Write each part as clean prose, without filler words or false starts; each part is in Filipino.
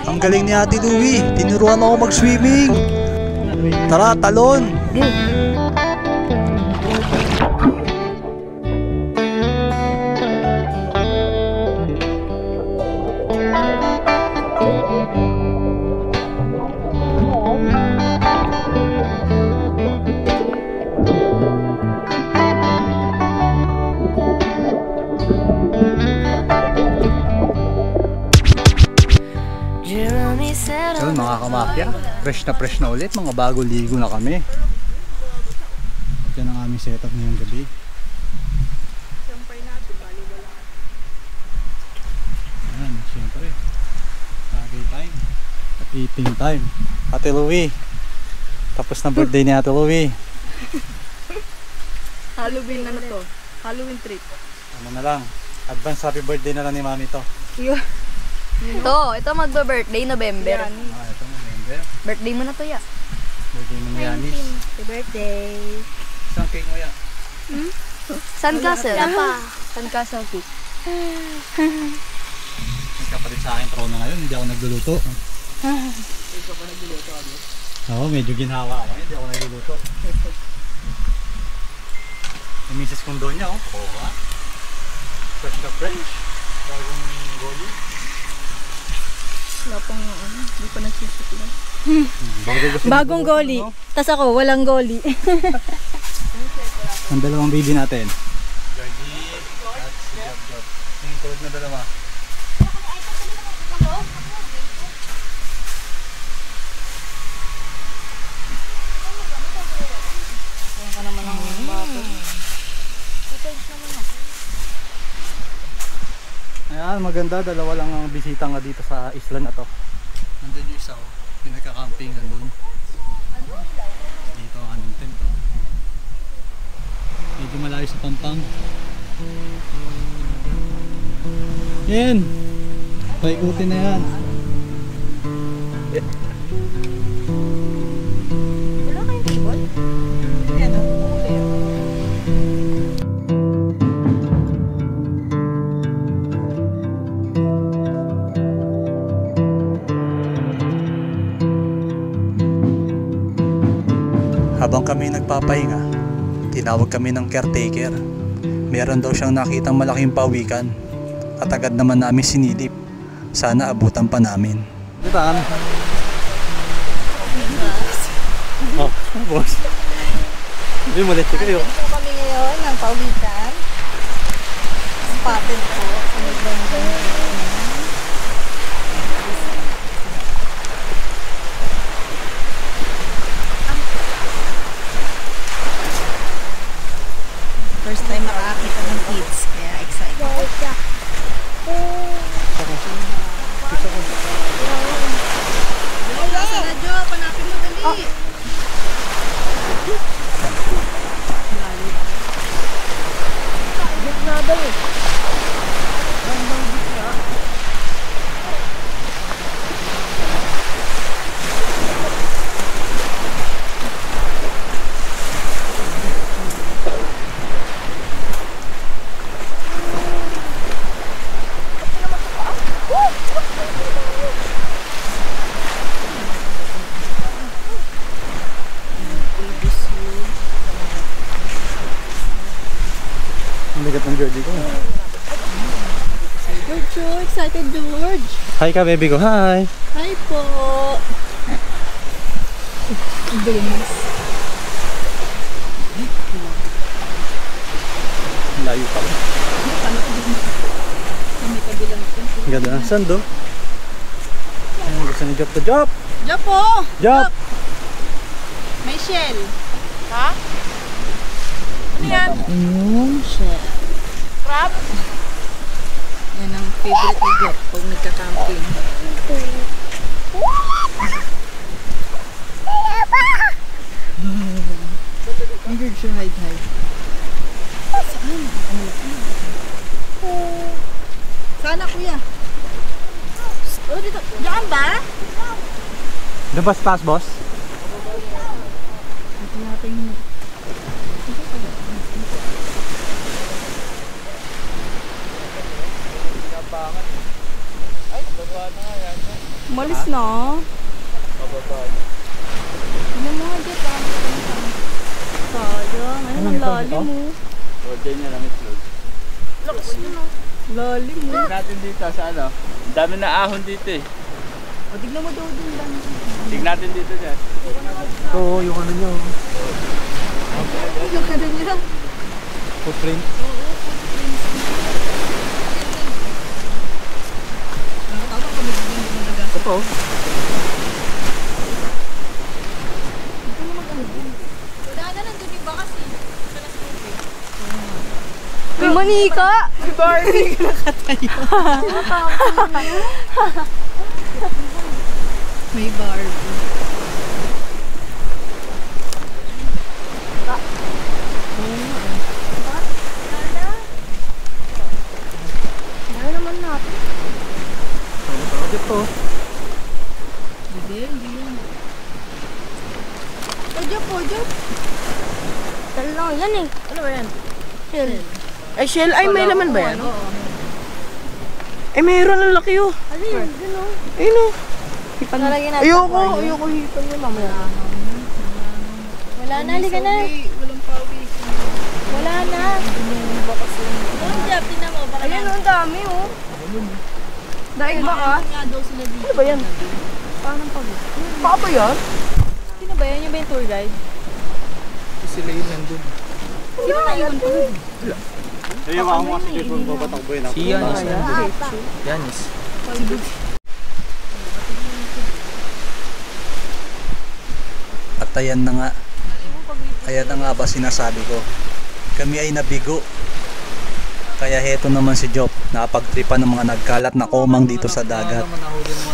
Ang galing ni Ate Louie. Tinuruan ako mag-swimming. Tara, talon. So mga kamafya, fresh na ulit, mga bago ligo na kami. At yan ang aming setup ngayong gabi. Ayan, siyempre bagay time at eating time. Ate Louie, tapos na birthday ni Ate Louie. Halloween na to, Halloween treat. Ano na lang, advance happy birthday na lang ni Mami to. Ito magbe-birthday November. Ito November. Birthday mo na to ya. Birthday mo ni Yanis. Happy birthday. Isang cake mo yan. Sandcastle. Sandcastle cake. Nagkapalit sa akin trono ngayon, hindi ako nagluluto. Hindi ka pa nagluluto ako? Oo, medyo ginhawa ako, hindi ako nagluluto. Yung misis kong doon niya, oh. Fresh na fresh. Bagong goli. Wala pang hindi pa nagsisikla. Bagong goli. Tas ako, walang goli. Ang dalawang baby natin. Georgie at si Job. Yung tulad na dalawa. Ayan ka naman ang bato. Ayan, maganda. Dalawa lang ang bisita nga dito sa isla na to. Nandun yung isa, oh. Yung nagka-camping nandun. Dito ang aming tent, oh. Medyo malayo sa Pampang. Yan! Paikutin na yan. Wala kayong table? Ayan o. Habang kami nagpapahinga, tinawag kami ng caretaker. Meron daw siyang nakitang malaking pawikan at agad naman namin sinilip. Sana abutan pa namin. Diba? Oh, boss. Hindi mo lete kayo. Ito kami ngayon ng pawikan. Spotted po. First time makakakita ng kids, kaya excited. Nasa na, Jo, panapin mo dali. Gitna daw eh. Bandang gitna. Ang bigat ng Georgie ko. George, so excited George. Hi ka baby ko, hi! Hi po. Bilis. Layo pa. Ganda. Saan do? Ayun, gusto ni Jop to. Jop! Jop po. Jop! May shell. Ha? Ano yan? Yung shell. Crab? Yan ang favorite ni Jop pag nagka-camping. Ang George, siya hide. Saan? Sana kuya. Oh, dito. Diyan ba? Doon ba sa taas, boss? Ito natin. Umalis na. Ano mga jet? Sayang. Ano ang lalim mo? O, dyan niya lang itlog. Lakas yun ah. Lalim mo. Tignan natin dito sa ano. Ang dami na ahon dito eh. O, tignan mo daw din lang. Tignan natin dito dyan. Oo, yung ano nyo. Yung ano niya. Footprint. Ito. Wala na, nandun yung bakas eh. May manika! May Barbie ka nakatayo. May Barbie. Wala naman natin. Ito. Hindi yun. Pwede. Tal lang yan eh. Ano ba yan? Shell. Ay, shell. Ay, may laman ba yan? Oo. Ay, mayroon ang laki oh. Ano yun? Yun o. Ayun oh. Nalagyan natin. Ayoko hipan yun mamaya. Wala na, halika na. Walang pawis. Wala na. Yung job, tinan mo. Baka Ayan oh, ang dami oh. Daig ba ka? Nga daw sila dito. Ano ba yan? Parang pawis. Baka ba yan? Sino ba yan? Yung ba yung tour guide? Sila yun nandun. Sino naiwan pa nun? Ayun ako kasi kung babatakboy na. Si Yanis nandun. Yanis. At ayan na nga. Ayan na nga ba sinasabi ko. Kami ay nabigo. Kaya heto naman si Job. Nakapagtripan ng mga nagkalat na komang dito sa dagat.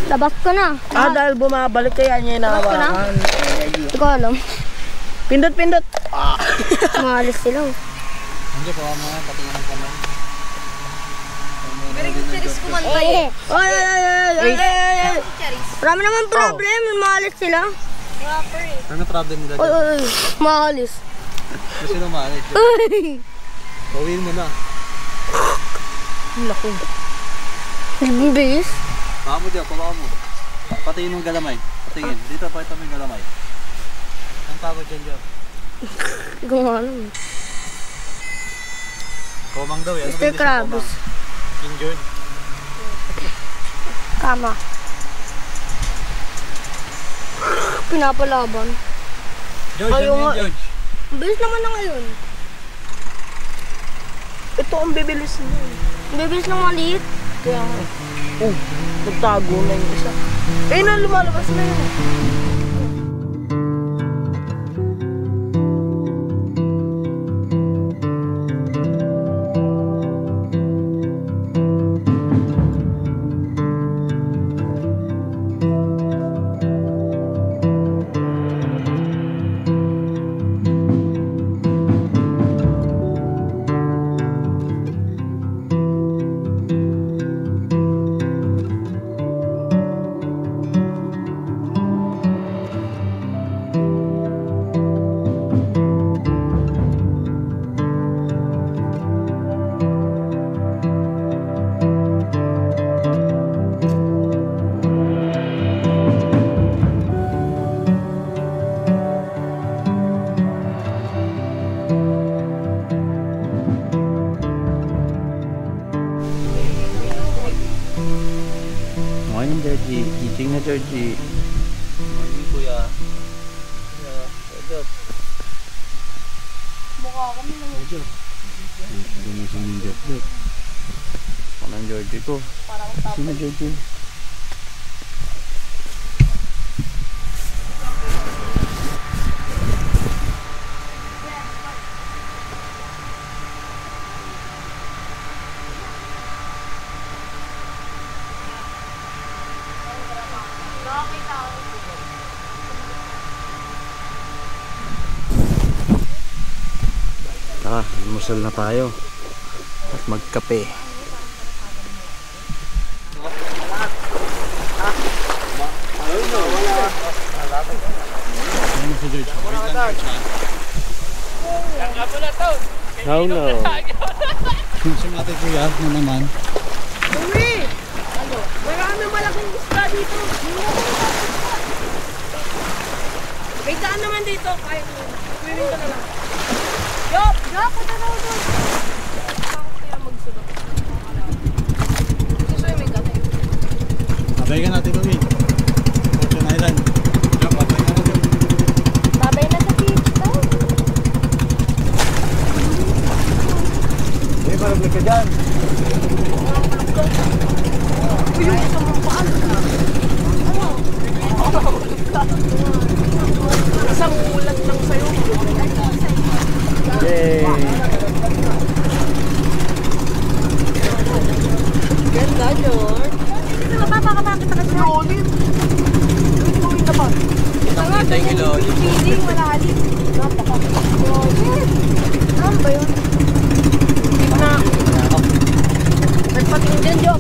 labas ko na. Dahil bumabalik kaya niya yung nakawakan. Hindi ko alam. Pindot. Maalis sila. Hindi po mga patungan ng kamay. Pero yung tiris kumantay. Ay. Marami naman problem. Maalis sila. Ano problem nila Oy. Maalis. Kasi lumalit. Uy. Pawin mo na. Lako. Bis. Baka mo dyan, pabawa mo. Patayin ng galamay. Patingin. Dito, pakita mo yung galamay. Ang tawag dyan dyan. Hindi ko alam. Komang daw yan. Mr. Krabs. Injured. Kama. Pinapalaban. George, Ayaw ano nga yun, George? Bilis naman na ngayon. Ito ang bibilis niya. Bibilis ng maliit. Kaya nga. Oh, nagtago na yung isa. Eh na, lumalabas na yun. Morning, Georgie. Teaching na, Georgie. Morning, kuya. What's up? Mukha kami na yun. Gumising yung Georgie. Ako ng Georgie ko. Sino Georgie? Tara, almusal na tayo. At magkape. Ano si George? Wait lang, George, ha? How no? Gusto natin kuya na naman. Uwi! Ano? Marami malaking dito, kaya mo. Swimming ka na lang. Yop! Yop! Punta na ako doon. Bakit kaya magsulok? Swimming ka tayo. Sabay ka natin gawin. Fortune Island. Sabay ka natin. Babay na sa dito. Parang ka dyan. Yung isang mga paan. Isang ulat lang sa'yo. Yay! Ganda, George. Hindi ba makakita ka siya? Lonin. Yung gawin naman. Nakita yung iloli. Feeling, malalim. Ano ba yun? Na. Nagpatingin dyan, Job.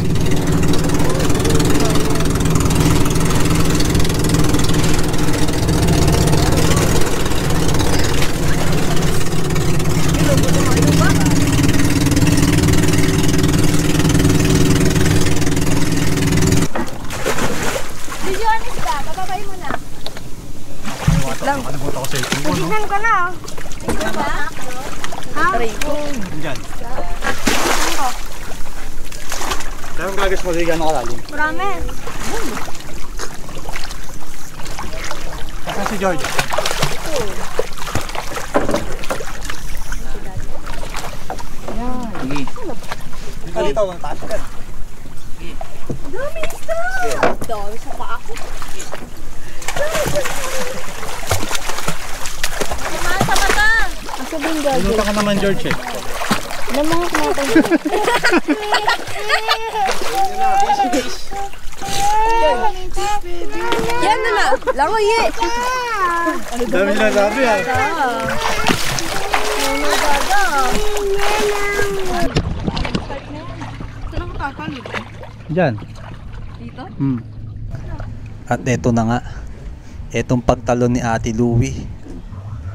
Video honest ka, bababay mo na. Lang. Nakalimutan ko sa ito. Tignan ka na. Tignan ba? Ha? Diyan. Kaya ang gagas mo rin gano'ng kalalim. Marami. Saan si George? Sige. Dito, taas ka. Dami isa. Dami sa paa ko. Kumain sa mata. Asa ba yung gagawin? Pinuta ka naman, George eh. Alam mo nga kumain. Yan na na. Langoy eh. Dami na sabi ah. Saan ka tatalit? Diyan. Dito? At eto na nga. Etong pagtalon ni Ate Louie.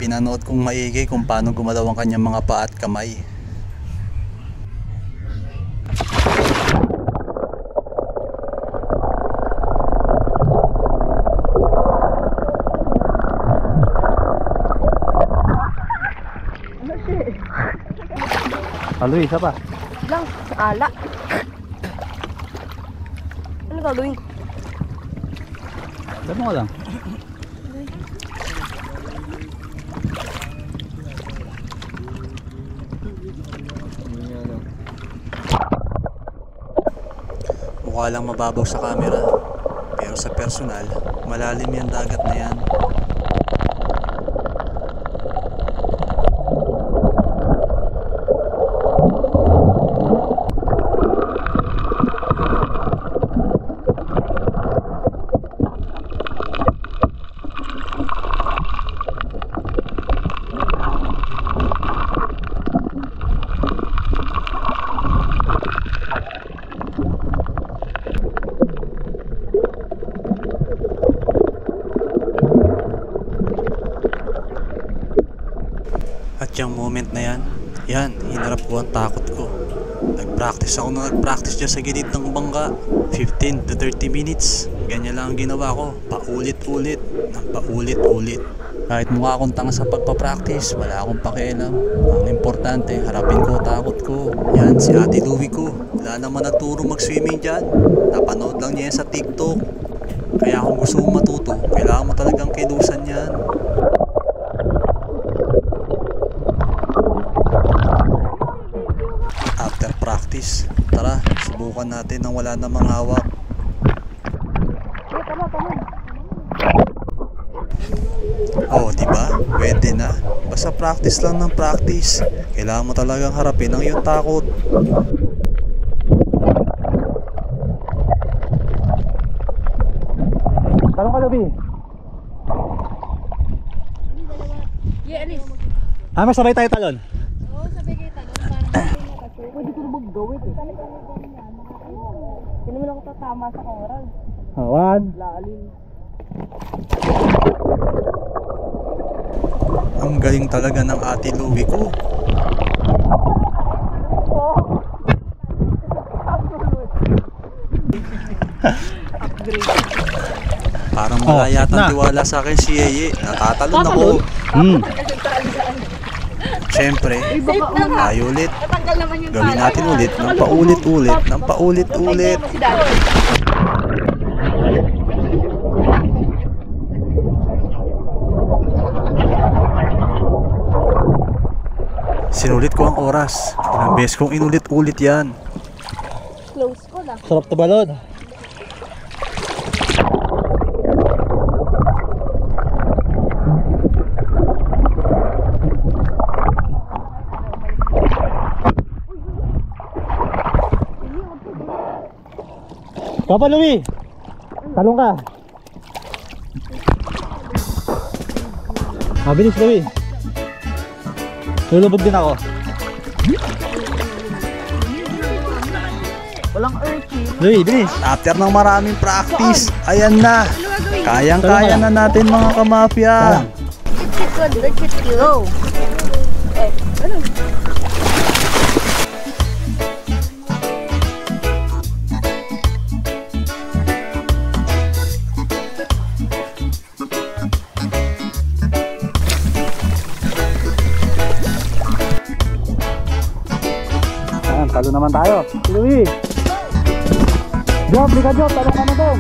Pinanood kong maigi kung paano gumalaw ang kanyang mga paa at kamay. Aloy, isa pa. Lang, ala. Ano gagawin ko? Sabi mo lang. Mukha lang mababaw sa camera, pero sa personal, malalim yung dagat na yan. At yung moment na yan, hinarap ko ang takot ko. Nag-practice ako na nag-practice dyan sa gilid ng bangka. 15 to 30 minutes. Ganyan lang ang ginawa ko. Paulit-ulit. Paulit-ulit. Kahit mukha akong tanga sa pagpapractice, wala akong pakialam. Ang importante, harapin ko takot ko. Yan, si Ate Louie ko. Wala naman naturo mag-swimming dyan. Napanood lang niya yan sa TikTok. Kaya kung gusto mong matuto, kailangan mo talagang kilusan yan. After practice, tara, subukan natin nang wala namang hawak. Oh, diba? Pwede na. Basta practice lang ng practice. Kailangan mo talagang harapin ang iyong takot. Talong ka, Labi. Yeah, alis. Mas sabay tayo talon. Oo, sabi kayo talon. Pwede ko na mag-gawin eh. Hindi naman ako tatama sa oral. One. Lalim. Ang galing talaga ng Ate Louie ko. Parang wala Oh, yata na. tiwala sa akin si Yeye. Natatalon ako. Siyempre, tayo ulit. Natanggal naman yung Gawin natin ulit ng paulit-ulit, ng paulit-ulit. si Daddy. Sinulit ko ang oras. Ilang beses kong inulit-ulit yan. Close ko na. Sarap to balon. Papa Louie, talong ka. Mabilis Louie. Lulubog din ako. Walang urchin. Louie, bilis. After ng maraming practice, ayan na. Kayang-kaya na natin mga kamafia. Let's get go. Ayan, talo naman tayo. Si Louie. Job, di ka Job, talong ka na doon.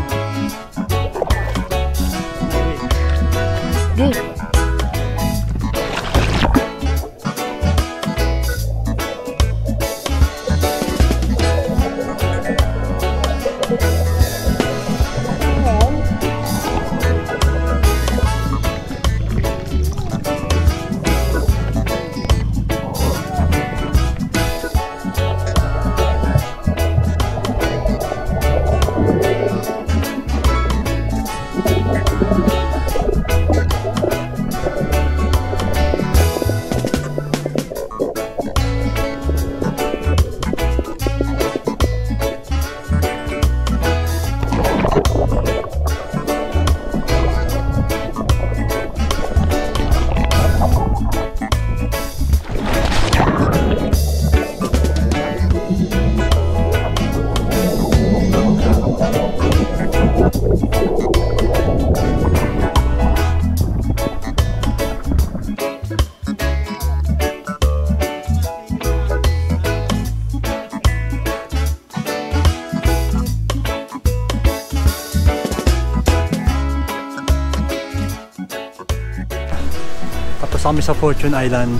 Tapos kami sa Fortune Island.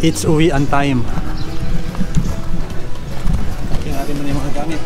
It's uwian time. Kaya natin muna yung mga gamit.